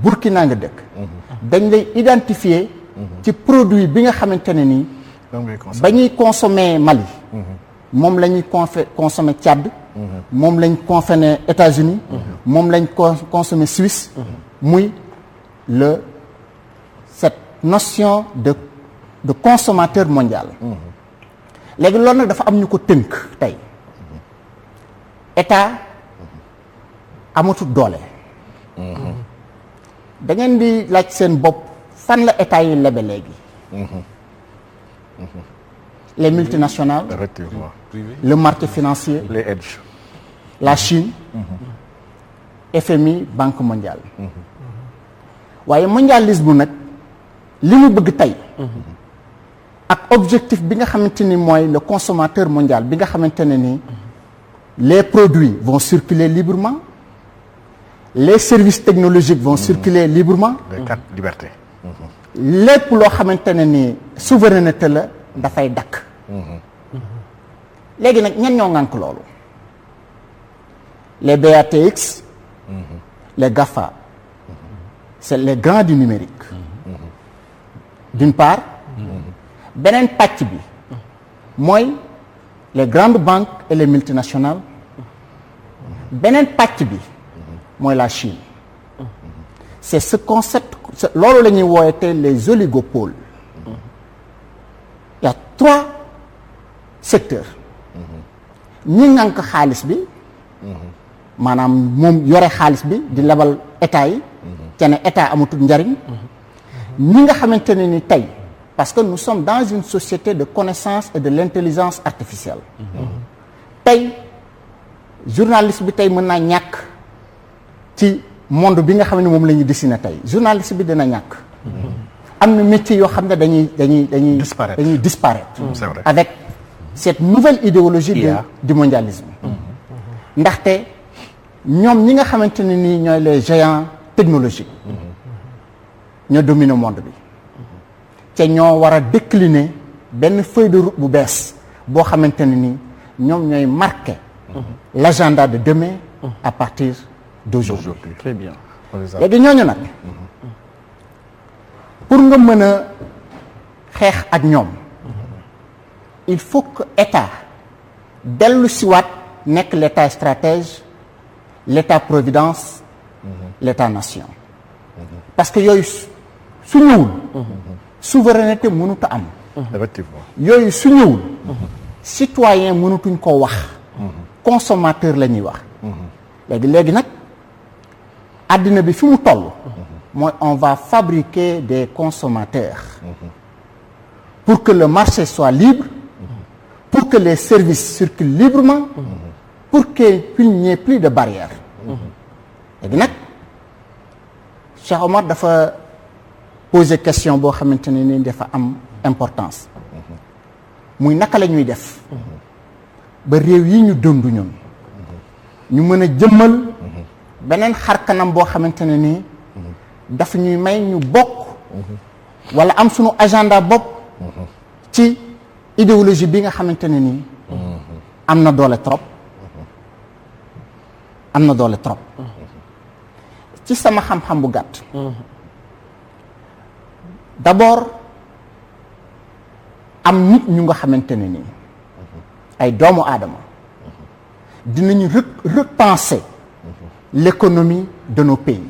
Burkina nga dëkk dañ lay identifier ci produit bi nga xamante ne nii ba ñuy consommer Mali moom la ñuy consommer Tchad moom lañ consommer États-Unis moom lañ consommer Suisse muy cette notion de consommateur mondial léegi loolu nag dafa am ñu ko tënk tey état amatul doole da ngeen di laaj seen bopp fan la état yi lebe léegi les multinationales le marché financier les hedges la Chine FMI Banque mondiale waaye mondialisme nag li mu bëgg tey ak objectif bi nga xamante ni mooy le consommateur mondial bi nga xamante ne ni les produits vont circuler librement les services technologiques vont circuler librement les quatre libertés lépp loo xamante ne ni souveraineté la dafay dakk léegi nag ñan ñoo ŋànk loolu les BATX les GAFA c'est les grands du numérique d'une part beneen pàcc bi mooy les grandes banques et les multinationales beneen pàcc bi mooy la Chine c'est ce concept loolu la ñuy wooyete les oligopoles il y a 3 secteurs ñi ngànk xaalis bi maanaam moom yore xaalis bi di lebal état yi te ne état amatul njariñ ñi nga xamante ne ni tey parce que nous sommes dans une société de connaissance et de l'intelligence artificielle tey journaliste bi tey mën naa ñàkk ci monde bi nga xam ne moom la ñuy dessiné tey journaliste bi dina ñàkk am na métier yoo xam ne dañuy disparaître c'est vrai. avec cette nouvelle idéologie du mondialisme ndaxte ñoom ñi nga xamante ne nii ñooy les géants technologiques ñoo dominer monde bi te ñoo war a décliner benn feuille de route bu bees boo xamante ne nii ñoom ñooy marquer l'agenda de demain à partir d'aujourd'hui. Très bien. léegi ñooñu nag pour nga mën a xeex ak ñoom il faut que état dellu siwaat nekk l'état stratège l'état providence l'état nation parce que yooyu su ñëwul souveraineté mënut a am effectivement yooyu su ñëwul citoyen mënutuñ ko wax consommateur la ñuy wax léegi nag àddina bi fi mu toll mooy on va fabriquer des consommateurs pour que le marché soit libre pour que les services circulent librement pour qu'il n'y ait plus de barrières léegi nag Cheikh Omar dafa poser question boo xamante ne ni dafa am importance muy naka la ñuy def ba réew yi ñu dund ñun ñu mën a jëmmal beneen xar kanam boo xamante ne nii dafa ñuy may ñu bokk wala am suñu agenda bopp ci idéologie bi nga xamante ne nii am na doole trop ci sama xam-xam bu gàtt d'abord am nit ñu nga xamante ne nii ay doomu aadama dinañu repenser l'économie de nos pays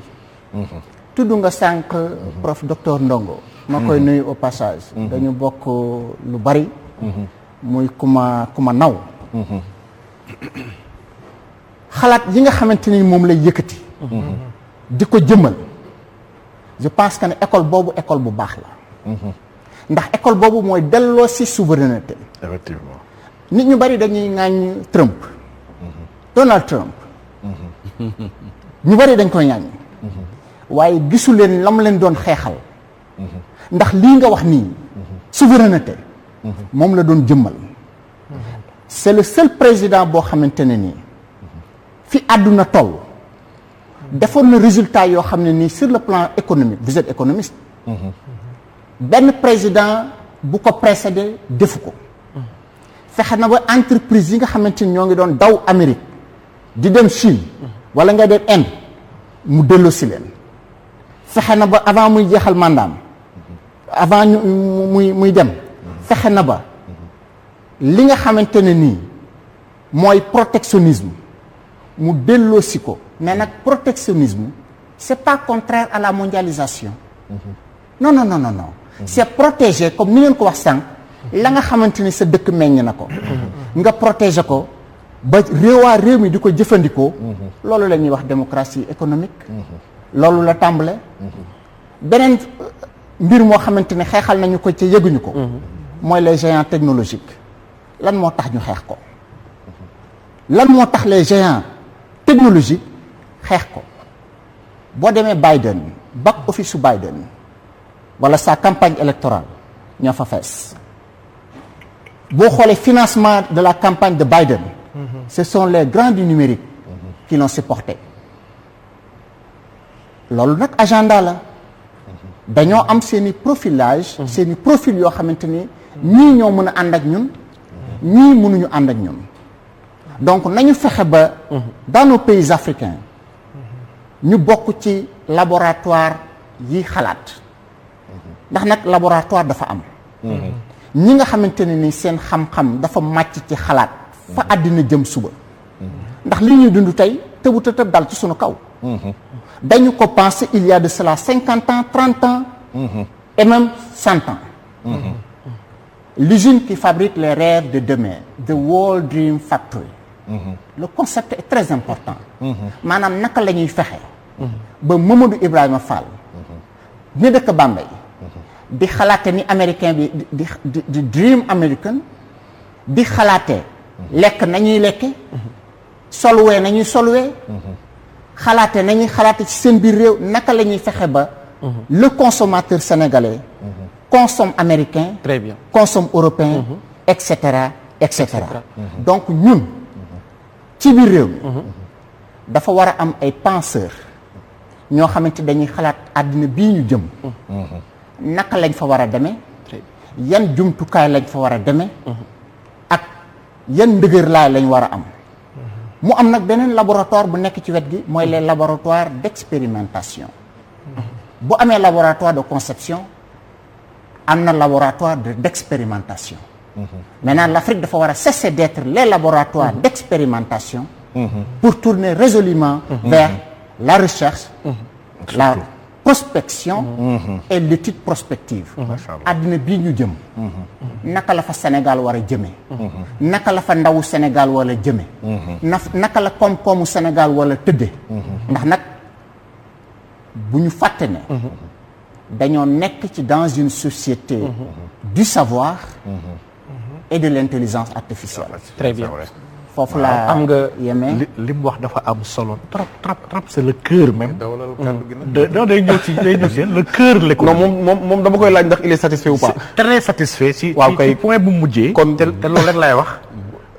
tudd nga sànq prof docteur Ndongo ma koy nuyu au passage dañu bokk lu bari muy ku ma naw xalaat yi nga xamante ni moom lay yëkkati di ko jëmmal je pense que ne école boobu école bu baax la ndax école boobu mooy delloo ci souveraineté effectivement nit ñu bari dañuy ŋaañ Trump Donald Trump ñu bari dañ koy ŋaañ waaye gisu leen lam leen doon xeexal ndax lii nga wax nii souveraineté moom la doon jëmmal c'est le seul président boo xamante ne nii fi àdduna toll defoon na résultat yoo xam ne nii sur le plan économique vous êtes économiste benn président bu ko précédé defu ko fexe na ba entreprise yi nga xamante ni ñoo ngi doon daw Amérique di dem Chine wala nga dem Inde mu delloosi leen fexe na ba avant muy jeexal mandaam avant muy dem fexe na ba li nga xamante ne nii mooy protectionnisme mu delloosi ko mais nag protectionnisme c'est pas contraire à la mondialisation non non non non non c'est protéger comme ni ngeen ko wax sànq la nga xamante ni sa dëkk meññ na ko nga protéger ko ba réew mi di ko jëfandikoo loolu la ñuy wax démocratie économique loolu la tàmbale beneen mbir moo xamante ni xeexal nañu ko ci yëguñu ko mooy les géants technologiques lan moo tax ñu xeex ko lan moo tax les géants technologiques xeex ko boo demee Biden back office su Biden wala sa campagne électorale ñoo fa fees boo xoolee financement de la campagne de Biden ce sont les grands du numérique qui l'ont supporté loolu nag agenda la dañoo am seeni profilage seeni profil yoo xamante ni ñii ñoo mën a ànd ak ñun ñii mënuñu ànd ak ñun donc nañu fexe ba dans nos pays africains ñu bokk ci laboratoire yi xalaat ndax nag laboratoire dafa am ñi nga xamante ne ni seen xam-xam dafa màcc ci xalaat fa àddina jëm suba ndax li ñuy dund tey tëbu tëb dal ci sunu kaw dañu ko pensé il y a de cela 50 ans 30 ans et même 100 ans l'usine qui fabrique les rêves de demain the World Dream Factory le concept est très important maanaam naka la ñuy fexe ba Mamadou Ibrahima Fall ñu dëkk Bambey di xalaate ni américain bi di dream américain di xalaate lekk nañuy lekke solwee nañuy solwee xalaate nañuy xalaate ci seen biir réew naka la ñuy fexe ba le consommateur sénégalais consomme américain très bien consomme européen et cetera et cetera donc ñun ci biir réew mi dafa war a am ay penseurs ñoo xamante dañuy xalaat àddina bii ñu jëm naka lañ fa war a demee yan jumtukaay lañ fa war a demee ak yan ndëgër laay lañ war a am mu am nag beneen laboratoire bu nekk ci wet gi mooy les laboratoires d'expérimentation bu amee laboratoire de conception am na laboratoire d'expérimentation maintenant l'Afrique dafa war a cesser d'être les laboratoires d'expérimentation pour tourner résolument vers la recherche la prospection et l'étude prospective àddina bii ñu jëm naka la fa Sénégal war a jëmee naka la fa ndawu Sénégal wala jëme naka la koom-koomu Sénégal wala tëdde ndax nag bu ñu fàtte ne dañoo nekk ci dans une société du savoir et de l'intelligence artificielle très bien foofu laa am nga yemee li mu wax dafa am solo trop c'est le cœur même day ñëw ci le cœur l'économie non moom dama koy laaj ndax il est satisfait ou pas très satisfait ci point bu mujjee kon te loolu rek laay wax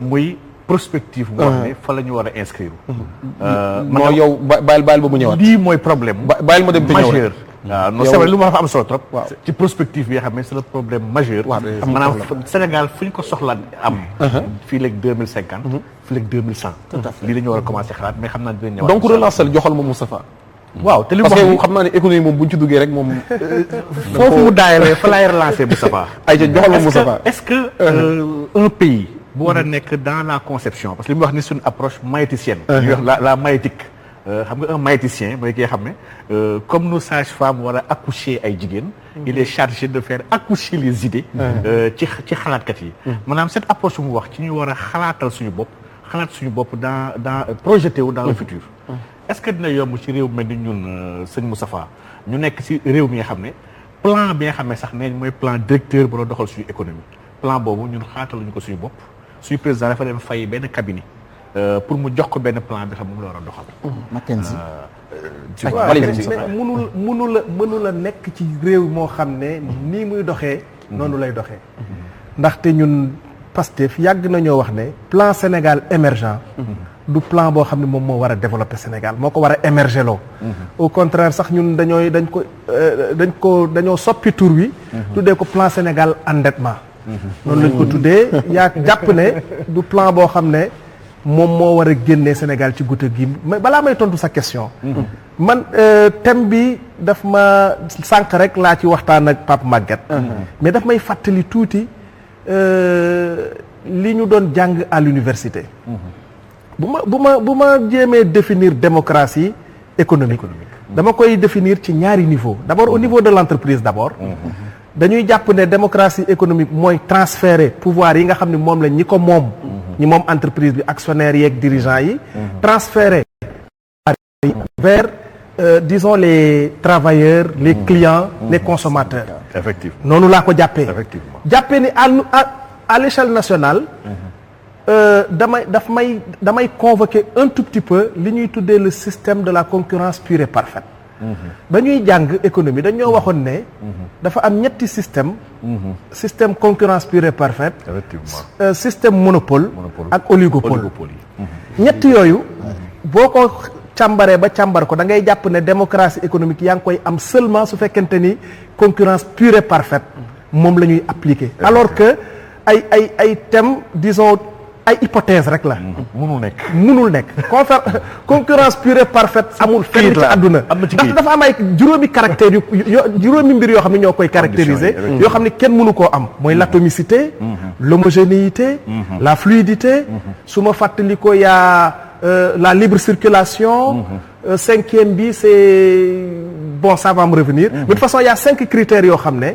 muy prospective boo xam ne fa la ñu war a inscrire non yow bàyyil ba mu ñëwaat lii mooy problème bàyyil ma dem te ñëw majeur waaw non c'est vrai lu ma dafa am solo trop ci prospective bi nga xam ne c'est le problème majeur maanaam Sénégal fu ñu ko soxla am fii léegi 2050 fii léegi 2100 lii la ñu war a commencer xalaat mais xam naa dinañ ñëwaat donc relancer joxal ma Moustapha waaw te li mu parce wax que xam naa ne économie moom bu ñu ci duggee rek moom foofu mu daayalee fa laay relancer Moustapha ay ca joxal ma Moustapha est-ce que un pays bu war a nekk dans la conception parce que li mu wax ni suñu approche maïticienne ñuy wax la maïtique xam nga un maïticien mooy ki nga xam ne comme nos sages-femmes war a accoucher ay jigéen il est chargé de faire accoucher les idées ci xalaatkat yi maanaam cette approche bu mu wax ci ñu war a xalaat suñu bopp dans projeté wu dans le futur est-ce que dina yomb ci réew mel ni ñun sëñ Moustapha ñu nekk ci réew mi nga xam ne plan bi nga xam ne sax nee mooy plan directeur bu la doxal suñu économie plan boobu ñun xaataluñu ko suñu bopp suñu président dafa dem fay benn cabinet pour mu jox ko benn plan bi xam moom la war a doxal. Mackenzie. mënul a nekk ci réew moo xam ne nii muy doxee. noonu lay doxee. ndaxte ñun Pastef yàgg nañoo wax ne plan Sénégal émergent. du plan boo xam ne moom moo war a développer Sénégal moo ko war a émerger loo. au contraire sax ñun dañoo soppi tur wi. tuddee ko plan Sénégal endettement. noonu lañ ko tuddee yaa jàpp ne du plan boo xam ne moom moo war a génnee Sénégal ci goutte gi mais balaa may tontu sa question. man thème bi daf ma sànq rek laa ci waxtaan ak Pape Maguette. mais daf may fàttali tuuti li ñu doon jàng à l'université. bu ma jéemee définir démocratie économique. dama koy définir ci ñaari niveau d'abord au niveau de l'entreprise d'abord. dañuy jàpp ne démocratie économique mooy transférer pouvoir yi nga xam ne moom la ñi ko moom. ñi moom entreprise bi actionnaires yeeg dirigeants yi. transférer vers disons les travailleurs les clients les consommateurs. effectivement noonu laa ko jàppee. effectivement jàppee ni à l'échelle nationale. damay convoquer un tout petit peu li ñuy tuddee le système de la concurrence pure et parfaite. dañuy jàng économie dañoo waxoon ne. dafa am ñetti système. système concurrence pure et parfaite. effectivement système monopole. ak oligopole. ñett yooyu. boo ko càmbaree ba càmbar ko da ngay jàpp ne démocratie économique yaa ngi koy am seulement su fekkente ni concurrence pure et parfaite. moom la ñuy appliquer. alors que ay thèmes disons. ay hypothèse rek la. munul nekk concurrence pure et parfaite amul fenn ci àdduna ndax dafa am ay juróomi caractères juróomi mbir yoo xam ne ñoo koy caractériser yoo xam ne kenn mënu koo am mooy l'atomicité l'homogénéité la fluidité su ma fàttali ko yaa la libre circulation cinquième bi c'est bon ça va me revenir de toute façon il y a 5 critères yoo xam ne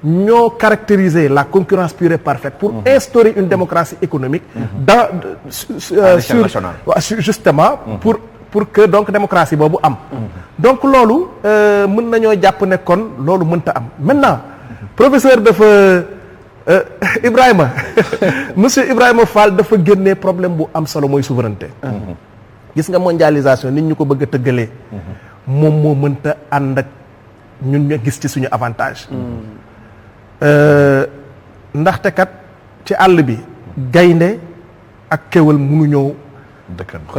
ñoo caractériser la concurrence pure et parfaite pour instaurer une démocratie économique sur justement pour que donc démocratie boobu am donc loolu mën nañoo jàpp ne kon loolu mënta am maintenant professeur dafa Ibrahima monsieur Ibrahima Fall dafa génnee problème bu am solo mooy souveraineté gis nga mondialisation nit ñu ko bëgg a tëggalee moom moo mënta ànd ak ñun ñu gis ci suñu avantage ndaxte kat ci àll bi gaynde ak kéwal mënuñoo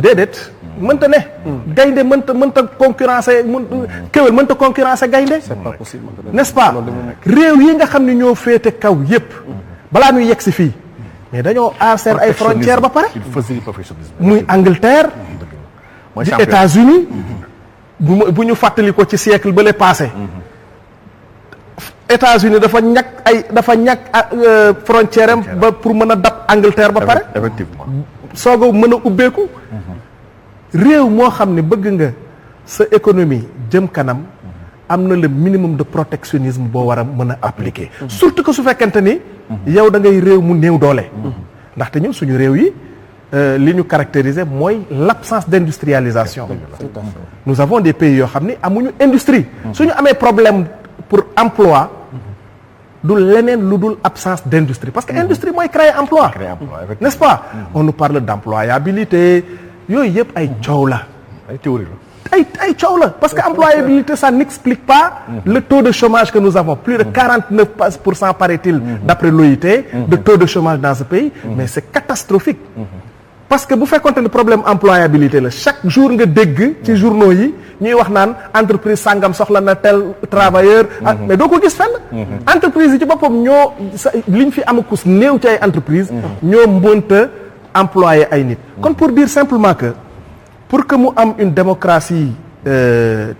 déedéet mënta ne gaynde mënta concurrencer kéwal mënta concurrencer gaynde c'est pas possible n'est-ce pas réew yi nga xam ne ñoo féete kaw yépp balaa ñuy yegg si fii mais dañoo aar seen ay frontières ba pare muy Angleterre di États-Unis bu ñu fàttali ko ci siècle ba le passé États-Unis dafa ñàkk frontière am ba pour mën a dab Angleterre ba pare effectivement soog a mën a ubbeeku réew moo xam ne bëgg nga sa économie jëm kanam am na le minimum de protectionnisme boo war a mën a appliquer surtout que su fekkente ni yow da ngay réew mu néew doole ndaxte ñun suñu réew yi li ñu caractériser mooy l'absence d'industrialisation nous avons des pays yoo xam ni amuñu industrie suñu amee problème pour emploi du leneen lu dul absence d'industrie parce que industrie mooy créer emploi n'est-ce pas on nous parle d'employabilité yooyu yëpp ay coow la ay théorie la ay coow la parce que employabilité ça n'explique pas le taux de chômage que nous avons plus de 49% paraît-il d'après l'OIT de taux de chômage dans ce pays mais c'est catastrophique parce que bu fekkoonte ne problème employabilité la chaque jour nga dégg ci journaux yi ñuy wax naan entreprise sangam soxla na tel travailleur mais doo ko gis fenn entreprise yi ci boppam ñoo liñ fi amakus néew ci ay entreprise ñoo mbonta employé ay nit kon pour dire simplement que pour que mu am une démocratie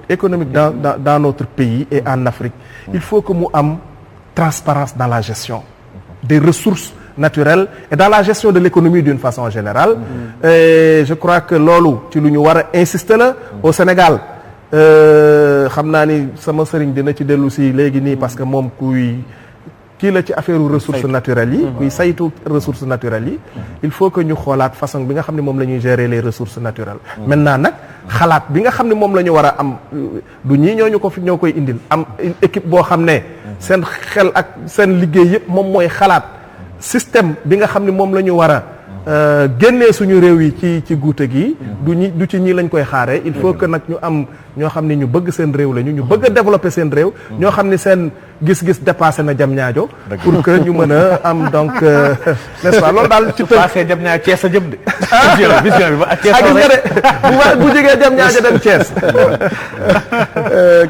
économique dans notre pays et en Afrique il faut que mu am transparence dans la gestion des ressources naturelles et dans la gestion de l'économie d'une façon générale et je crois que loolu ci lu ñu war a insister la au Sénégal xam naa ni sama sëriñ dina ci dellu si léegi nii parce que moom kii la ci affaire ressources naturelles yi kuy saytu ressources naturelles yi il faut que ñu xoolaat façon bi nga xam ne moom la ñuy gérer les ressources naturelles maintenant nag xalaat bi nga xam ne moom la ñu war a am du ñii ñoo koy indil am équipe boo xam ne seen xel ak seen liggéey yëpp moom mooy xalaat système bi nga xam ne moom la ñu war a génnee suñu réew yi ci guute gi du ci ñii lañ koy xaaree il faut que nag ñu am ñoo xam ne ñu bëgg seen réew lañu ñu bëgg a développer seen réew ñoo xam ne seen gis-gis dépassé na jam ñaajo pour que ñu mën a am donc n'est-ce pas loolu daal ci passé jam ñaajo Thiès a jëm de vision bi ba Thiès bu jegee jam ñaajo dem Thiès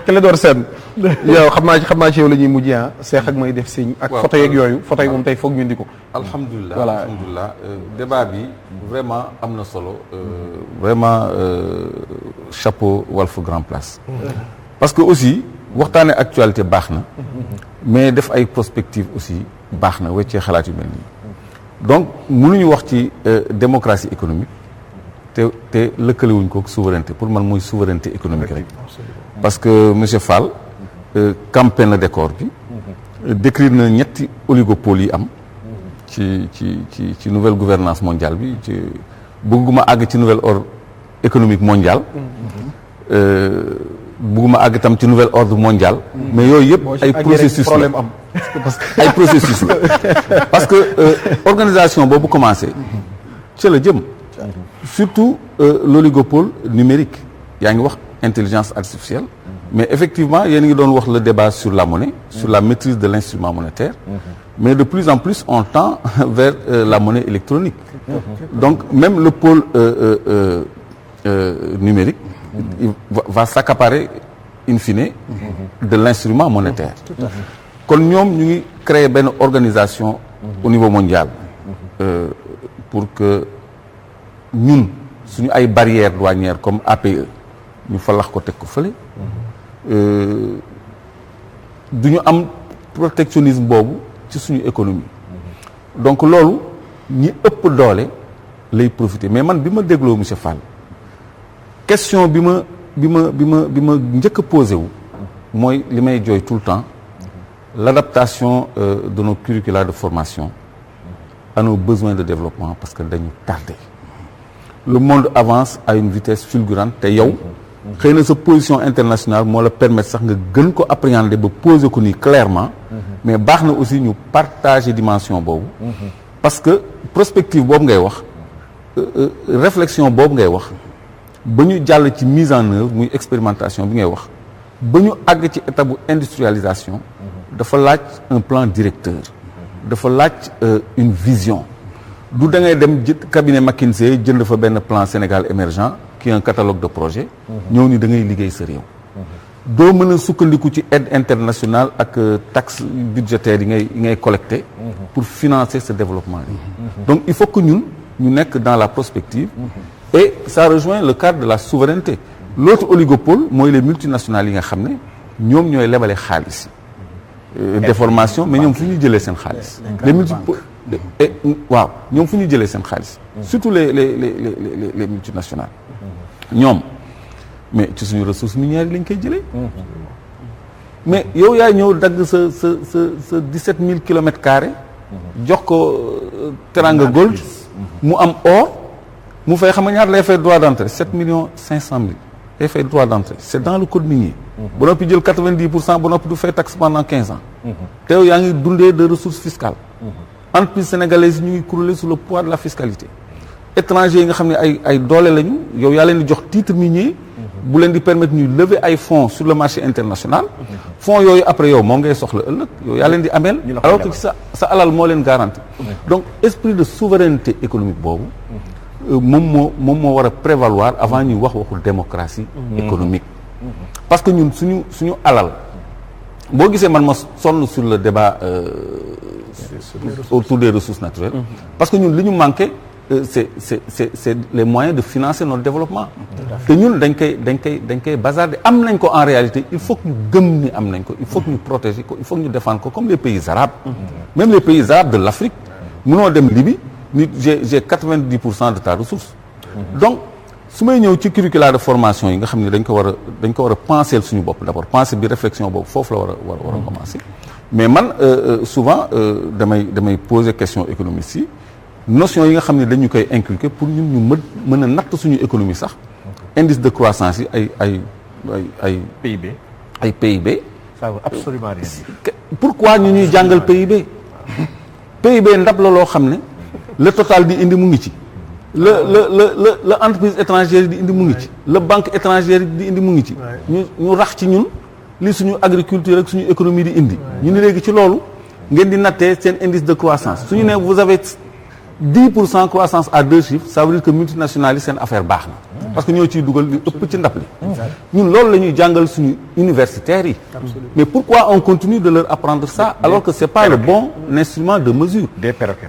Clédor Sène yow xam naa ci yow la ñuy mujjee ah Cheikh ak may def signe ak photo yeeg yooyu photo yi moom tey foog ñu indi ko. alhamdulilah Voilà. alhamdulilah débat bi vraiment am na solo vraiment chapeau Walf Grand Place parce que aussi waxtaane actualité baax na mais def ay prospective aussi baax na weccee xalaat yu mel nii donc mënuñu wax ci démocratie économique te lëkkalewuñ ko souveraineté pour man mooy souveraineté économique rek parce que monsieur Fall campé na décor bi décrire na ñetti oligopole yi am ci nouvelle gouvernance mondiale bi ci bëgguma àgg ci nouvel ordre économique mondial bëgguma àgg tam ci nouvel ordre mondial mais yooyu yëpp ay processus la problème am ay processus la parce que organisation boobu commencé ci la jëm surtout l'oligopole numérique yaa ngi wax intelligence artificielle mais effectivement yéen ngi doon wax le débat sur la monnaie sur la maîtrise de l'instrument monétaire mais de plus en plus on tend vers la monnaie électronique donc même le pôle numérique il va s'accaparer in fine de l'instrument monétaire kon ñoom ñu ngi créer benn organisation au niveau mondial pour que ñun suñu ay barrières douanières comme APE ñu falax ko teg ko fële du ñu am protectionnisme boobu ci suñu économie donc loolu ñi ëpp doole lay profiter mais man bi ma dégloo monsieur Fall question bi ma njëkk a posé wu mooy li may jooy tout le temps l'adaptation de nos curricula de formation à nos besoins de développement parce que dañu tardé le monde avance à une vitesse fulgurante te yow xëy na sa position internationale moo la permettre sax nga gën ko appréhender ba poser ko nii clairement mais baax na aussi ñu partager dimension boobu parce que prospective boobu ngay wax réflexion boobu ngay wax ba ñu jàll ci mise en œuvre muy expérimentation bi ngay wax ba ñu àgg ci étape bu industrialisation dafa laaj un plan directeur dafa laaj une vision du da ngay dem cabinet McKinsey jënd fa benn plan Sénégal émergent qui est un catalogue de projets ñëw ni da ngay liggéey sa réew doo mën a sukkandiku ci aide internationale ak taxe budgétaire yi ngay collecté pour financer ce développement là donc il faut que ñun ñu nekk dans la prospective et ça rejoint le cadre de la souveraineté l'autre oligopole mooy les multinationales yi nga xam ne ñoom ñooy lebale xaalis déformation mais ñoom fu ñuy jëlee seen xaalis les waaw ñoom fu ñuy jëlee seen xaalis surtout les multinationales ñoom mais ci suñu ressources minières yi lañ koy jëlee mais yow yaay ñëw dagg sa 17 000 kilomètres carrés jox ko Teranga Gold mu am or mu fay xam nga ñaar lay fay droit d'entrée 7 500 000 lay fay droit d'entrée c'est dans le code minier ba noppi jël 90% ba noppi du fay taxe pendant 15 ans te yow yaa ngi dundee de ressources fiscales entreprises sénégalaises yi ñu ngi crouler sous le poids de la fiscalité étrangers yi nga xam ne ay doole lañu yow yaa leen di jox titre minier bu leen di permettre ñuy lever ay fonds sur le marché international fonds yooyu après yow moom ngay soxla ëllëg yow yaa leen di ameel alors que sa alal moo leen garanti donc esprit de souveraineté économique boobu moom moo war a prévaloir avant ñuy wax waxul démocratie économique parce que ñun suñu alal boo gisee man ma sonn sur le débat autour des ressources naturelles parce que ñun li ñu manqué c'est les moyens de financer notre développement te ñun dañ koy bazarder am nañ ko en réalité il faut que ñu gëm ni am nañ ko il faut que ñu protéger ko il faut que ñu défendre ko comme les pays arabes même les pays arabes de l'Afrique mënoo dem Libye nit j'ai 90% de ta ressource donc su may ñëw ci curricula de formation yi nga xam ne dañ ko war a penser suñu bopp d'abord penser bi réflexion boobu foofu la war a commencer mais man souvent damay poser question économiste yi notion yi nga xam ne dañu koy inculquer pour ñun ñu mën a natt suñu économie sax indice de croissance yi ay PIB. ay PIB. ça veut absolument rien dire. pourquoi ñu ñuy jàngal PIB PIB ndab la loo xam ne le total di indi mu ngi ci la entreprise étrangère di indi mu ngi ci la banque étrangère di indi mu ngi ci ñu rax ci ñun li suñu agriculture ak suñu économie di indi ñu ni léegi ci loolu ngeen di nattee seen indice de croissance suñu ne vous avez 10% croissance à 2 chiffres ça veut dire que multinationales yi seen affaire baax na parce que ñoo ciy dugal li ëpp ci ndab li ñun loolu la ñuy jàngal suñu universitaires yi mais pourquoi on continue de leur apprendre ça alors que c'est pas le bon instrument de mesure des perroquets.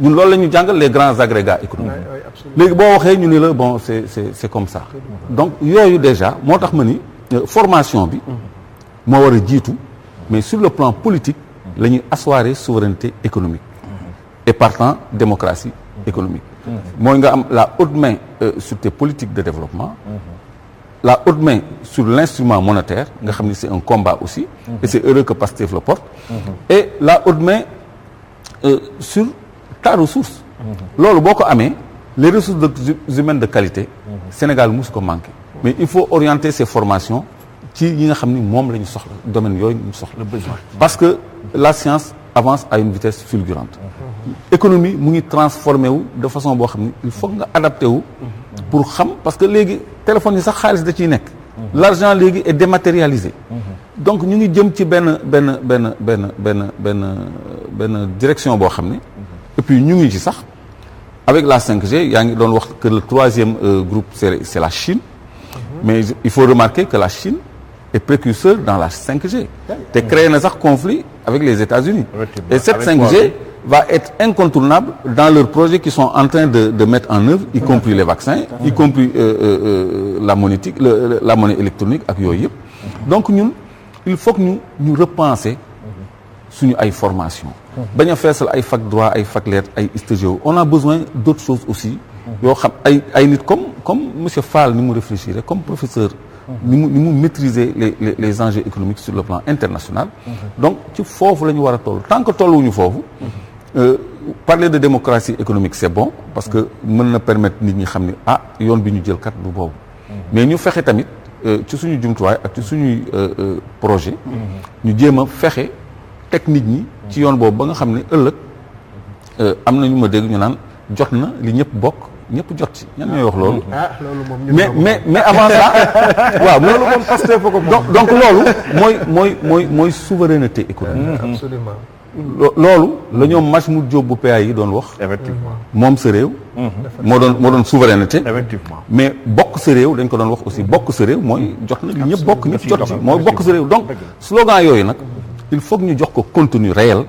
ñun loolu la ñuy jàngal les grands agrégats économiques léegi boo waxee ñu ni la bon c'est comme ça donc yooyu déjà moo tax ma ni formation bi moo war a jiitu mais sur le plan politique la ñuy asseoir souveraineté économique et partant démocratie économique mooy nga am la haute main sur tes politiques de développement la haute main sur l'instrument monétaire nga xam ni c'est un combat aussi et c'est heureux que Pastef le porte et la haute main sur ta ressource loolu boo ko amee les ressources humaines de qualité Sénégal musu ko manqué mais il faut orienter ces formations ci yi nga xam ni moom la ñu soxla domaine yooyu ñu soxla parce que la science avance à une vitesse fulgurante économie mu ngi transformé wu de façon boo xam ni il faut nga adapté wu pour xam parce que léegi téléphone yi sax xaalis da ciy nekk l'argent léegi est dématérialisé donc ñu ngi jëm ci benn direction boo xam ne et puis ñu ngi ci sax avec la 5G yaa ngi doon wax que le troisième groupe c'est la Chine mais il faut remarquer que la Chine est précurseur dans la 5G te créé na sax conflit avec les États-Unis et cette 5G va être incontournable dans leurs projets qui sont en train de mettre en œuvre y compris les vaccins y compris la monétique la monnaie électronique ak yooyu yëpp donc ñun il faut que ñu repenser suñu ay formation bañ a feesal ay fac droit ay fac lettres ay histoire on a besoin d'autres choses aussi yoo xam ay nit comme monsieur Fall ni mu réfléchir comme professeur ni mu maîtriser les enjeux économiques sur le plan international donc ci foofu la ñu war a toll tant que tolluwuñu foofu parler de démocratie économique c'est bon parce que mën na permettre nit ñi xam ni yoon bi ñu jël kat du boobu mais ñu fexe tamit ci suñu jumtuwaay ak ci suñuy projet ñu jéem a fexe teg nit ñi ci yoon boobu ba nga xam ne ëllëg am na ñu ma dégg ñu naan jot na li ñëpp bokk ñëpp jot ci ñan ñooy wax loolu. mais avant ça waaw loolu moom Pastef fa ko donc loolu mooy souveraineté économique. Absolument. loolu la ñoom Majmout Diop bu PA yi doon wax. effectivement moom sa réew. moo doon souveraineté. effectivement mais bokk sa réew dañ ko doon wax aussi bokk sa réew mooy jot na li ñëpp bokk ñëpp jot ci mooy bokk sa réew donc slogan yooyu nag il faut que ñu jox ko contenu réel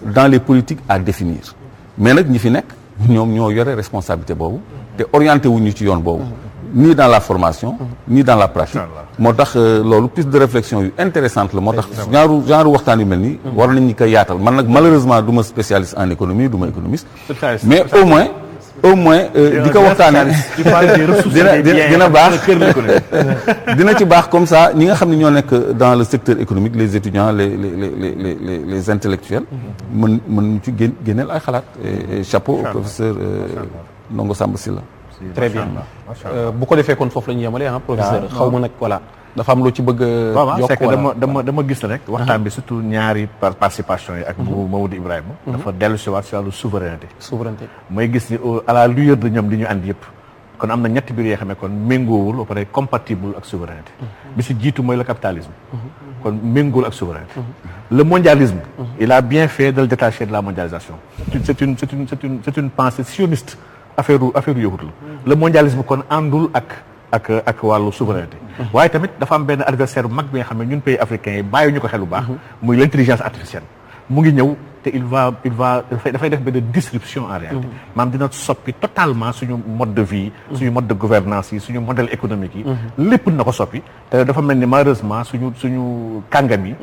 dans les politiques à définir mais nag ñi fi nekk ñoom ñoo yore responsabilité boobu te orienté wuñu ci yoon boobu ni dans la formation ni dans la pratique moo tax loolu piste de réflexion yu intéressante la moo tax genre waxtaan yu mel nii war nañ ñu koy yaatal man nag malheureusement du ma spécialiste en économie du ma économiste mais au moins di ko waxtaanee dina baax dina ci baax comme ça ñi nga xam ne ñoo nekk dans le secteur économique les étudiants les intellectuels mën ñu ci génneel ay xalaat et chapeau au professeur Ndongo Samba Sylla très bien bu ko defee kon foofu la ñu yemale professeur xaw ma nag voilà dafa am loo ci bëgg a yokk c'est que dama gis rek waxtaan bi surtout ñaari participation yi ak bu Mamadou Ibrahima dafa dellu si waat si wàllu souveraineté mooy gis ni à la lueur de ñoom di ñu andi yëpp kon am na ñetti biir yoo xam ne kon méngoowul ba pare compatible ak souveraineté bi si jiitu mooy le capitalisme kon méngoowul ak souveraineté le mondialisme il a bien fait de le détacher de la mondialisation c'est une pensée sioniste affaire yahut la le mondialisme kon àndul ak wàllu souveraineté waaye tamit dafa am benn adversaire bu mag bi nga xam ne ñun pays africains yi bàyyi ñu ko xel bu baax muy l'intelligence artificielle mu ngi ñëw te il va dafay def benn disruption en réalité maanaam dina soppi totalement suñu mode de vie suñu mode de gouvernance yi suñu modèle économique yi lépp dina ko soppi te dafa mel ni malheureusement suñu kàngam yi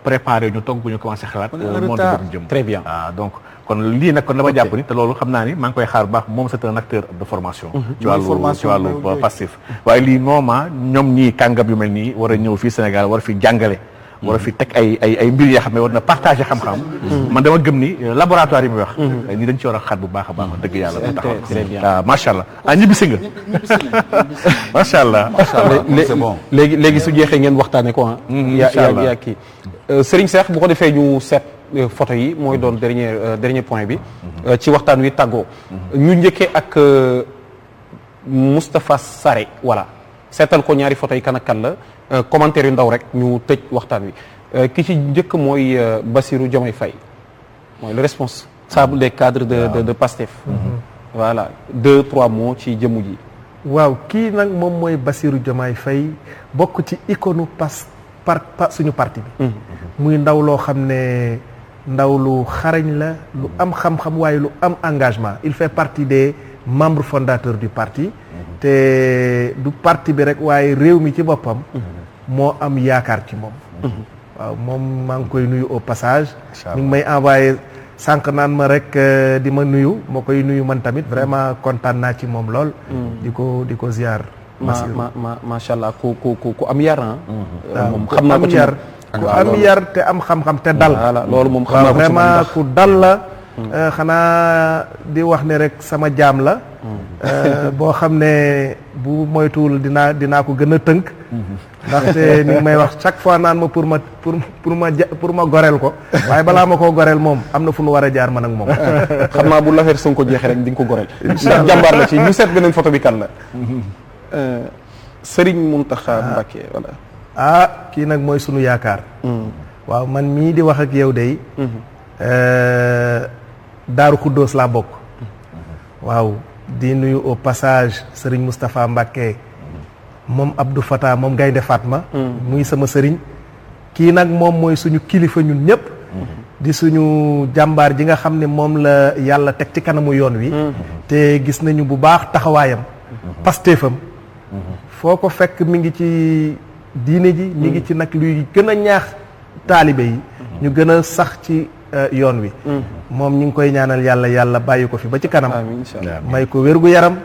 préparé ñu toog bu ñu commencé xalaat monde boobu jëm très bien donc kon lii nag kon dama jàpp ni te loolu xam naa ni maa ngi koy xaar baax moom c'est un acteur de formation ci wàllu passif waaye lii normalement ñoom ñii kàngam yu mel nii war a ñëw fii Sénégal war a fi jàngale war a fi teg ay mbir yoo xam ne war na partager xam-xam man dama gëm ni laboratoire yi muy wax ni dañ ci war a xaat bu baax a baax dëgg yàlla mu taxaw macha allah ñibbisi nga macha allah c'est bon léegi su jeexee ngeen waxtaane ko yaa kii Serigne Cheikh bu ko defee ñu seet photo yi mooy doon dernier point bi ci waxtaan wi tàggoo ñu njëkkee ak Moustapha Sarré voilà seetal ko ñaari photo yi kan ak kan la commentaire yu ndaw rek ñu tëj waxtaan wi ki ci njëkk mooy Bassirou Diomaye Faye mooy le responsable des cadres de Pastef. voilà 2-3 mots ci jëmm ji. waaw kii nag moom mooy Bassirou Diomaye Faye bokk ci icône suñu parti bi. muy ndaw loo xam ne ndaw lu xarañ la lu am xam-xam waaye lu am engagement il fait partie des membres fondateurs du parti. te du parti bi rek waaye réew mi ci boppam. moo am yaakaar ci moom. waaw moom maa ngi koy nuyu au passage. ñu ngi may envoyé sànq naan ma rek di ma nuyu ma koy nuyu man tamit vraiment kontaan naa ci moom lool. di ko ziar. macha allah ku am yar moom xam naa ko ci ku am yar te am xam-xam te dal. voilà loolu moom xam naa ko ci vraiment ku dal la. xanaa di wax ne rek sama jaam la. boo xam ne bu moytuwul dinaa ko gën a tënk. ndaxte ni may wax chaque fois naan ma pour ma goreel ko. waaye balaa ma koo goreel moom am na fu nu war a jaar man ak moom. xam naa bu l'affaire Sonko jeexee rek di nga ko goreel. ndax jàmbaar la ci ñu seet beneen photo bi kan la. Serigne Mountakha Mbacké voilà. kii nag mooy sunu yaakaar. waaw man mii di wax ak yow de. Daaru Xuddoos laa bokk. waaw di nuyu au passage Serigne Moustapha Mbacké moom Abdou Fatah moom Gaynde Fatma. muy sama sëriñ. kii nag moom mooy suñu kilifa ñun ñëpp. di suñu jàmbaar ji nga xam ne moom la yàlla teg ci kanamu yoon wi. te gis nañu bu baax taxawaayam. pastéefam. foo ko fekk mi ngi ci diine ji. mi ngi ci nag luy gën a ñaax taalibe yi. ñu gën a sax ci yoon wi. moom ñu ngi koy ñaanal yàlla bàyyi ko fi ba ci kanam. may ko wérgu yaram.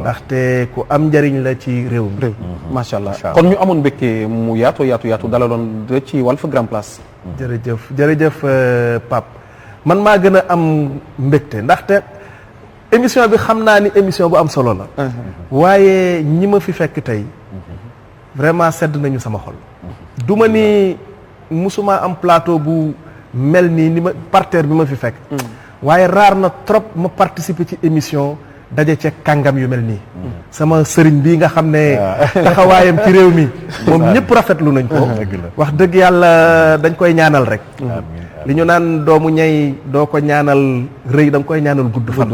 ndaxte ku am njëriñ la ci réew mi. macha allah kon ñu amoon mbégte mu yaatu dalaloon ci Walf Grand Place. jërëjëf Pape man maa gën a am mbégte ndaxte émission bi xam naa ni émission bu am solo la. waaye ñi ma fi fekk tey vraiment sedd nañu sama xol. duma ni musuma am plateau bu mel nii ni ma parterre bi ma fi fekk. waaye raar na trop ma participer ci émission daje ca kàngam yu mel nii. sama sëriñ bii nga xam ne taxawaayam ci réew mi moom ñëpp rafetlu nañ ko. wax dëgg yàlla dañ koy ñaanal rek. li ñu naan doomu ñay doo ko ñaanal rëy da nga koy ñaanal gudd fan.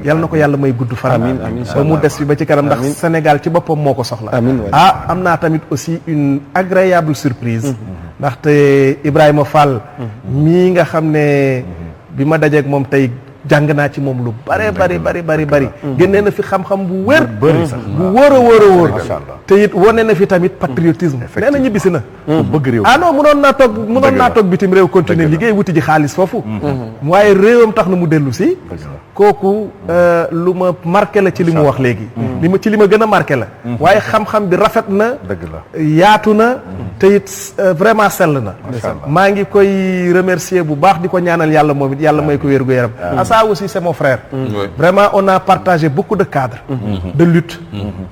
yàlla na ko yàlla may gudd fan. ba mu des fi ba ci kanam ndax Sénégal ci boppam moo ko soxla. am naa tamit aussi une agréable surprise. ndaxte Ibrahima Fall. mii nga xam ne bi ma dajeeg moom tey jàng naa ci moom lu bari. génnee na fi xam-xam bu wér. bu wóor a wóor. te it wane na fi tamit patriotisme. nee na ñibbisi na. bëgg réew. non munoon naa toog bitim réew continuer liggéey wuti ji xaalis foofu. waaye réewam tax na mu dellu si. kooku lu ma marqué la ci li mu wax léegi. ci li ma gën a marqué la. waaye xam-xam bi rafet na. yaatu na. te it vraiment sell na. maa ngi koy remercier bu baax di ko ñaanal yàlla moom it yàlla may ko wér gu yaram. ça aussi c'est mon frère. Vraiment on a partagé beaucoup de cadres. De lutte.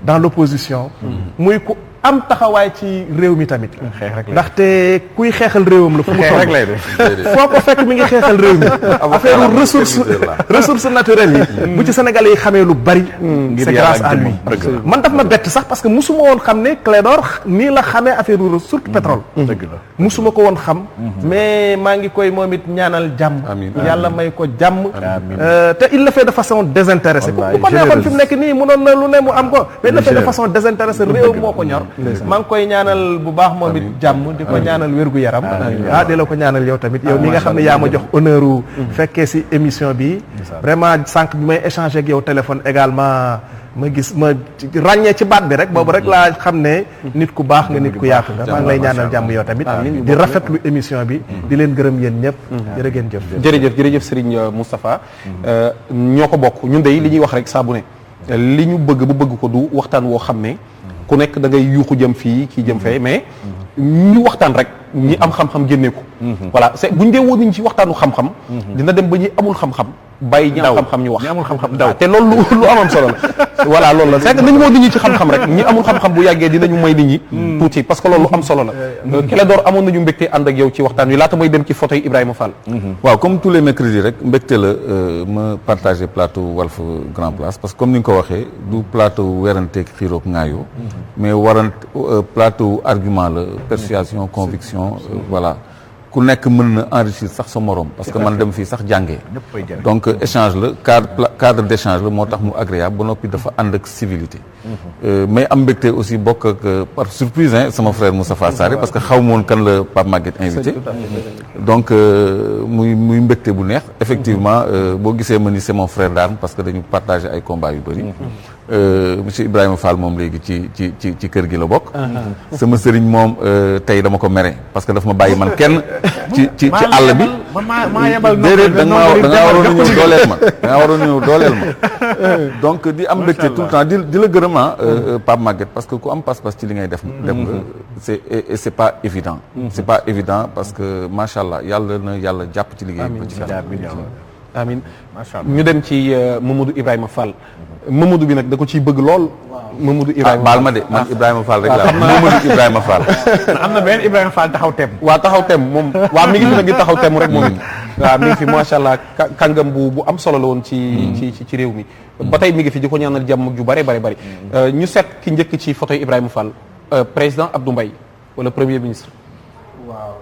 Dans l'opposition. muy ku am taxawaay ci réew mi tamit. ndaxte kuy xeexal réewam la fu mu toll. foo ko fekk mi ngi xeexal réew mi. affaire ressources naturelles yi. bu ci Sénégalais yi xamee lu bari. c'est grâce à lui. man daf ma bett sax parce que musuma woon xam ne Clédor nii la xamee affaire surtout pétrole. musuma ko woon xam. mais maa ngi koy moom it ñaanal jàmm. yàlla may ko jàmm. te il le fait de façon désintéressée. bu ko neexoon fi mu nekk nii mënoon na lu ne mu am ko. mais il le fait de façon désintéressée réew moo ko ñor. maa ngi koy ñaanal bu baax moom it jàmm di ko ñaanal wérgu yaram. di la ko ñaanal yow tamit yow mi nga xam ne yaa ma jox honneur u fekkee si émission bi. vraiment sànq bi may échanger ak yow téléphone également ma ràññee ci baat bi rek boobu rek laa xam ne nit ku baax nga nit ku yaatu nga maa ngi lay ñaanal jàmm yow tamit di rafetlu émission bi di leen gërëm yéen ñëpp jërë ngeen jëf jërëjëf Serigne Moustapha ñoo ko bokk ñun de li ñuy wax rek saa bu ne li ñu bëgg bu bëgg ko du waxtaan woo xam ne ku nekk da ngay yuuxu jëm fii kii jëm fee mais ñu waxtaan rek ñi am xam-xam génnee ko voilà c'est buñ dee woo niñ ci waxtaanu xam-xam dina dem ba ñi amul xam-xam bàyyi ñi am xam-xam ñu wax ñi amul xam-xam daw te loolu lu amam solo la voilà loolu la c'est que nañu woo nit ñi ci xam-xam rek ñi amul xam-xam bu yàggee dinañu may nit ñi tuuti parce que loolu lu am solo la Clédor amoon nañu mbégte ànd ak yow ci waxtaan wi laata may dem ci photo yi Ibrahima Fall waaw comme tous les mercredis rek mbégte la ma partagé plateau Walf Grand Place parce que comme ni nga ko waxee du plateau weranteeg xiiroog ngaayoo mais plateau argument la persuasion conviction voilà ku nekk mën na enrichir sax sa morom parce que man dem fii sax jàngee donc échange la cadre d'échange la moo tax mu agréable ba noppi dafa ànd ak civilité mais am mbégte aussi bokk ak par surprise sama frère Moustapha Sarré parce que xaw ma woon kan la Pape Maguette invité donc muy mbégte bu neex effectivement boo gisee ma ni c'est mon frère d'armes parce que dañu partagé ay combats yu bëri monsieur Ibrahima Fall moom léegi ci kër gi la bokk sama sëriñ moom tey dama ko mere parce que daf ma bàyyi man kenn ci àll bi déedéet da nga waroon a ñëw dooleel ma donc di am mbégte tout le temps di la gërëm Pape Maguette parce que ku am pas-pas ci li ngay def dem nga c'est pas évident c'est pas évident parce que macha allah yàlla na yàlla jàpp ci liggéey ba ci kanam amin ñu dem ci Mamadou Ibrahima Fall Mamadou bi nag da ko ciy bëgg lool Mamadou Ibrahima baal ma de man Ibrahima Fall rek laa Mamadou Ibrahima Fall am na benn Ibrahima Fall taxaw tem waa taxaw tem moom waa mi ngi fi nag di taxaw tem rek moom it waaw mi ngi fi macha allah kàngam bu am solo la woon ci réew mi ba tey mi ngi fi di ko ñaanal jàmm ju bare bari ñu seet ki njëkk ci photo Ibrahima Fall président Abdou Mbaye wala premier ministre waaw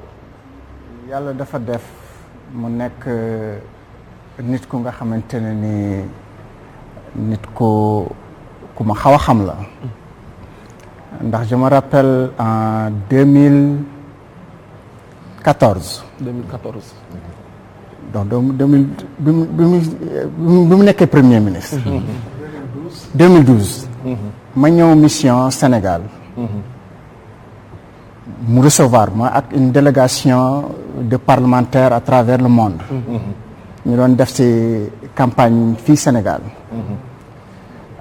yàlla dafa def mu nekk nit ku nga xamante ne ni nit ku ma xaw a xam la ndax je me rappelle en 2014 donc bi mu nekkee premier ministre 2012 ma ñëw mission Sénégal mu recevoir ma ak une délégation de parlementaires à travers le monde ñu doon def ci campagne fii Sénégal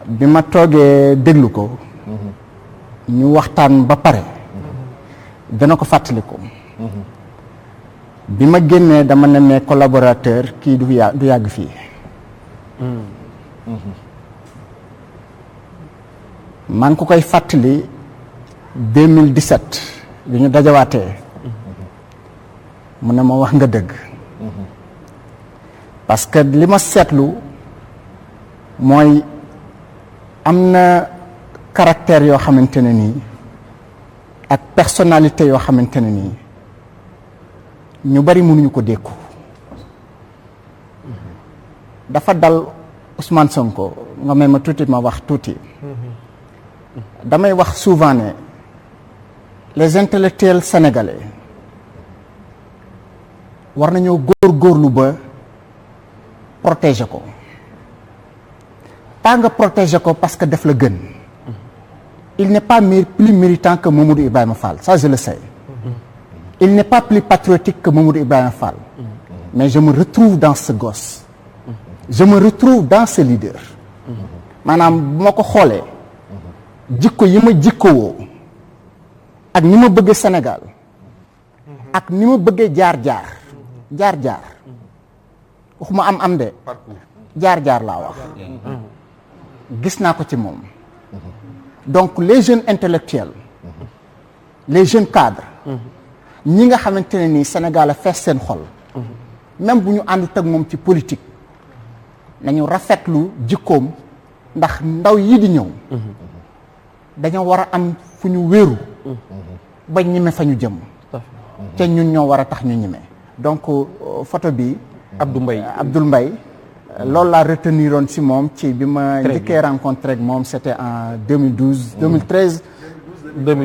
bi ma toogee déglu ko ñu waxtaan ba pare dana ko fàttaliku bi ma génnee dama ne mes collaborateurs kii du yàgg fii maa ngi ko koy fàttali 2017 bi ñu dajawaatee mu ne ma wax nga dëgg parce que li ma seetlu mooy am na caractère yoo xamante ne nii ak personnalité yoo xamante ne nii ñu bari mënuñu ko dékku dafa dal Ousmane Sonko nga may ma tuuti ma wax tuuti damay wax souvent ne les intellectuels sénégalais war nañoo góorgóorlu ba protéger ko pas nga protéger ko parce que def la gën il n'est pas plus méritant que Mamadou Ibrahima Fall ça je le sais il n'est pas plus patriotique que Mamadou Ibrahima Fall mais je me retrouve dans ce gosse je me retrouve dans ce leader maanaam bu ma ko xoolee jikko yi ma jikkowoo ak ni ma bëggee Sénégal ak ni ma bëggee jaar-jaar waxuma am de jaar-jaar laa wax gis naa ko ci moom donc les jeunes intellectuels les jeunes cadres ñi nga xamante ne nii Sénégal a fees seen xol même bu ñu àndut ak moom ci politique nañu rafetlu jikkoom ndax ndaw yi di ñëw dañoo war a am fu ñu wéeru ba ñime fa ñu jëm te ñun ñoo war a tax ñu ñime donc photo bi Abdoul Mbaye loolu laa reteniroon ci moom ci bi ma njëkkee rencontré ak moom c'était en 2013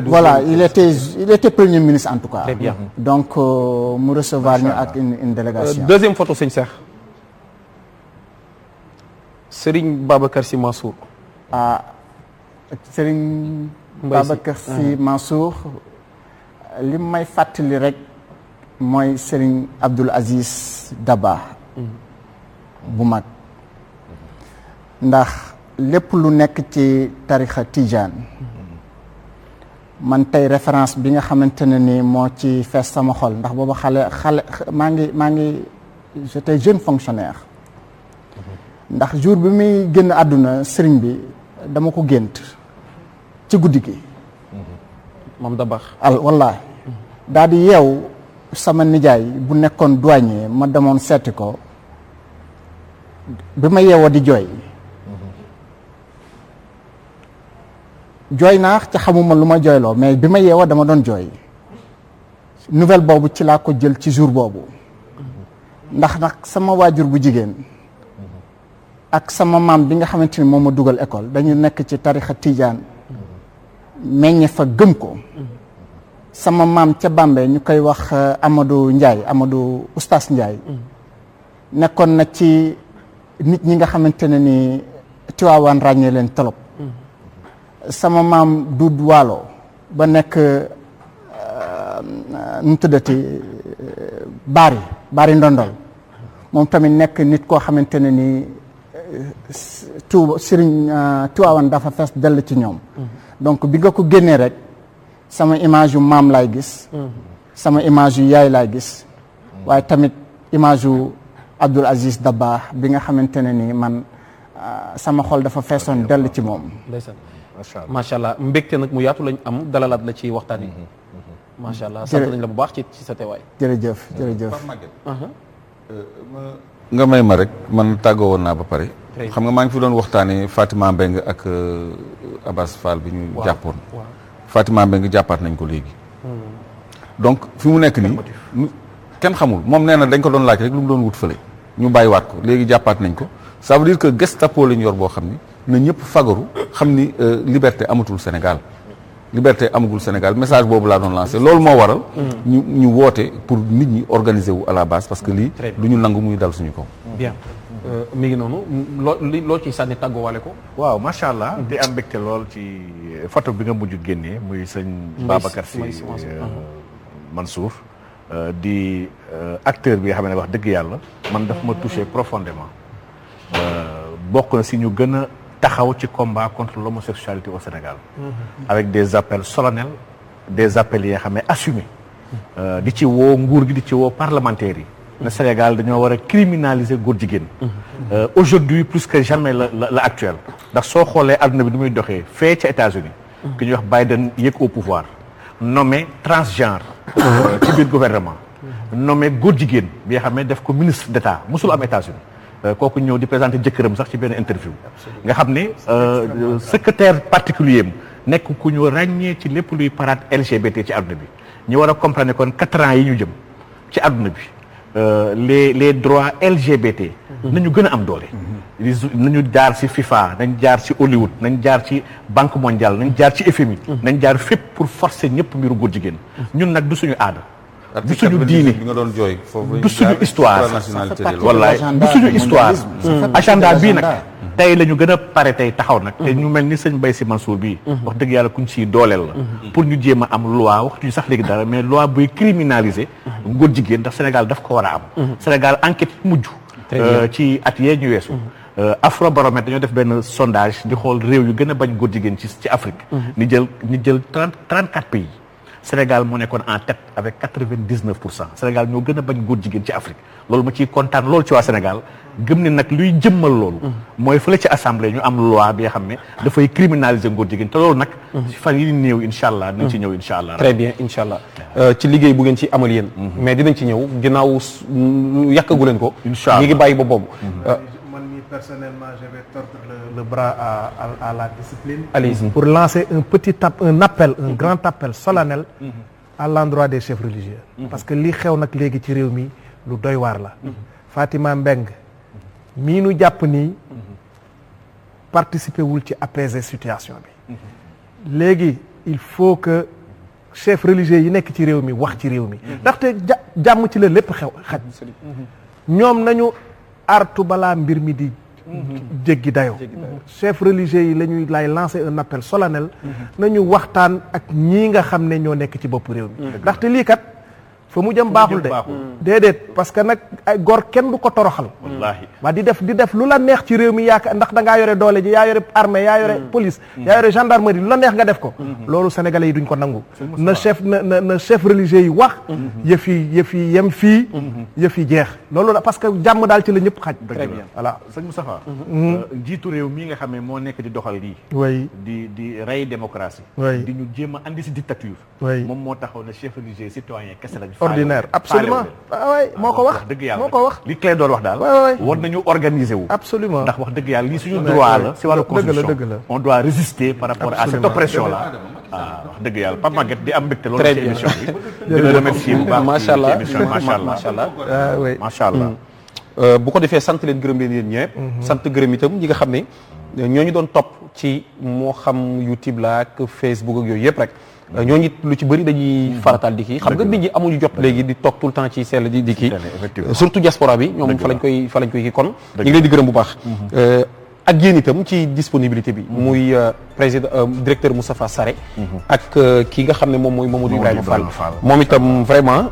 voilà il était premier ministre en tout cas. Très bien. Donc mu recevoir ñu ak une délégation. Deuxième photo sëñ Cheikh Serigne Babacar Sy Mansour. Serigne Babacar Sy Mansour li may fàttali rek mooy Serigne Abdoul Aziz Dabakh bu mag ndax lépp lu nekk ci tarixa Tijaan man tey référence bi nga xamante ne ni moo ci fees sama xol ndax booba xale maa ngi j'étais jeune fonctionnaire ndax jour bi muy génn àdduna sëriñ bi dama ko gént ci guddi gi moom Dabakh wallaahi daal di yeew sama nijaay bu nekkoon douanier ma demoon seeti ko bi ma yeewoo di jooy naa ca xamuma lu ma jooyloo mais bi ma yeewoo dama doon jooy nouvelle boobu ci laa ko jël ci jour boobu ndax nag sama waajur bu jigéen ak sama maam bi nga xamante ni moom ma dugal école dañu nekk ci tarixa tijaan meññe fa gëm ko sama maam ca Bambey ñu koy wax Amadou Ndiaye Amadou Oustaz Ndiaye nekkoon na ci nit ñi nga xamante ne ni Tiwaawan ràññee leen trop sama maam Doud Waalo ba nekk nu mu tuddati Bari Ndondol moom tamit nekk nit koo xamante ne ni Tiwaawan dafa fees dell ci ñoom donc bi nga ko génnee rek sama image yu maam laay gis sama image yu yaay laay gis waaye tamit image yu Abdoul Aziz Dabakh bi nga xamante ne ni man sama xol dafa feesoon dell ci moom. ndeysaan macha allah mbégte nag mu yaatu lañ am dalalaat la ci waxtaan yi. macha allah sant nañ la bu baax ci sa teewaay. jërëjëf jërëjëf. nga may ma rek man tàggoo woon naa ba pare. xam nga maa ngi fi doon waxtaanee Fatima Mbengue ak Abass Fall bi ñu jàppoon. Fatima Mbengue jàppaat nañ ko léegi. donc fi mu nekk nii. kenn xamul moom nee na dañ ko doon laaj rek lu mu doon wut fële. ñu bàyyiwaat ko léegi jàppaat nañ ko ça veut dire que Gestapo lañ yor boo xam ni na ñëpp fagaru xam ni liberté amatul Sénégal. liberté amagul Sénégal message boobu laa doon lancé loolu moo waral. ñu woote pour nit ñi organiser wu à la base parce que lii. du ñu nangu muy dal suñu kaw. bien mi ngi noonu loo ciy sànni tàggoowale ko. waaw macha allah. di am mbégte lool ci photo bi nga mujj génnee muy sëñ Babacar Sy Mansour. di acteur bi nga xam ne wax dëgg yàlla man daf ma touché profondément bokk na si ñu gën a taxaw ci combat contre l'homosexualité au Sénégal avec des appels solennels des appels yi nga xam ne assumés di ci woo nguur gi di ci woo parlementaires yi ne Sénégal dañoo war a criminaliser góor jigéen aujourd'hui plus que jamais la actuel ndax soo xoolee adduna bi du muy doxee fee ca États-Unis ki ñuy wax Biden yéeg au pouvoir nommé transgenre ci biir gouvernement nommé góor jigéen bi nga xam ne def ko ministre d'État musul am États-Unis kooku ñëw di présenter jëkkëram sax ci benn interview nga xam ne secrétaire particulier am nekk ku ñu ràññee ci lépp luy parade LGBT ci àdduna bi ñu war a comprendre kon 4 ans yi ñu jëm ci àdduna bi les droits LGBT nañu gën a am doole nañu jaar ci FIFA nañ jaar ci Hollywood nañ jaar ci Banque mondiale nañ jaar ci FMI nañ jaar fépp pour forcer ñëpp mbiru góor jigéen ñun nag du suñu aada du suñu diine bi nga doon jooy du suñu histoire wallaay du suñu histoire agenda bii nag tey la ñu gën a pare tey taxaw nag te ñu mel ni sëñ Mbaye Sy Mansour bii wax dëgg yàlla kuñ siy dooleel la pour ñu jéem a am loi waxtuñu sax léegi dara mais loi buy criminaliser góor jigéen ndax Sénégal daf ko war a am Sénégal enquête mujj ci at yee ñu weesu Afrobaromètre dañoo def benn sondage di xool réew yu gën a bañ góor jigéen ci Afrique ñu jël 34 pays Sénégal moo nekkoon en tête avec 99%. Sénégal ñoo gën a bañ góor jigéen ci Afrique loolu ma ciy kontaan loolu ci waa Sénégal gëm ne nag luy jëmmal loolu. mooy fële ci assemblée ñu am loi bi nga xam ne dafay criminaliser góor jigéen te loolu nag. ci fan yi néew incha allah dinañ ci ñëw incha allah. très bien incha allah ci liggéey bu ngeen ci amal yéen. mais dinañ ci ñëw ginnaaw yàqagu leen ko. incha allah ñu ngi bàyyi ba boobu. Personnellement, je vais tordre le bras à la discipline. Allez-y. Pour lancer un appel, un grand appel solennel à l'endroit des chefs religieux. Parce que li xew nag léegi ci réew mi lu doy waar la. Fatima Mbengue mii nu jàpp nii participer wul ci apaiser situation bi. léegi il faut que chefs religieux yi nekk ci réew mi wax ci réew mi. ndaxte jàmm ci la lépp xew xaj. ñoom nañu artu balaa mbir mi di jéggi dayoo chef religieux yi lay lancer un appel solennel nañu waxtaan ak ñii nga xam ne ñoo nekk ci bopp réew mi ndaxte lii kat fa mu jëm baaxul de déedéet parce que nag ay gor kenn du ko toroxal wallaahi waa di def lu la neex ci réew mi yaakaar ndax da ngaa yore doole ji yaa yore armée yaa yore police yaa yore gendarmerie lu la neex nga def ko loolu sénégalais yi duñ ko nangu na chef religieux yi wax yëf yi yem fii yëf yi jeex loolu la parce que jàmm daal ci la ñëpp xaj très bien voilà sëñ Moustapha jiitu réew mii nga xam ne moo nekk di doxal lii oui di rey démocratie oui di ñu jéem a andi si dictature oui moom moo taxaw ne chef religieux citoyen kese lañ ordinaire absolument waay moo ko wax dëgg yàlla moo ko wax li Clédor wax daal war nañu organiser wu absolument ndax wax dëgg yàlla lii suñu droit la si wàllu constitution dëgg la on doit résister par rapport à cette oppression là wax dëgg yàlla Pape Maguette di am mbégte loolu Très ci bien. émission bi. di la remercier bu baax macha allah ci émission bi macha allah macha allah. oui. macha allah. bu ko defee sant leen gërëm leen yéen ñëpp. sant gërëm itam ñi nga xam ne ñooñu doon topp ci moo xam YouTube la ak Facebook ak yooyu yëpp rek. ñooñu it lu ci bëri dañuy farataal di kii xam nga nit ñi amuñu jot léegi di toog tout le temps ci sell di kii. surtout diaspora bi ñoom fa lañ koy kii kon. ñu ngi leen di gërëm bu baax. ak yéen itam ci disponibilité bi. muy président directeur Moustapha Sarré. ak ki nga xam ne moom mooy Mamadou Ibrahima Fall. moom itam vraiment.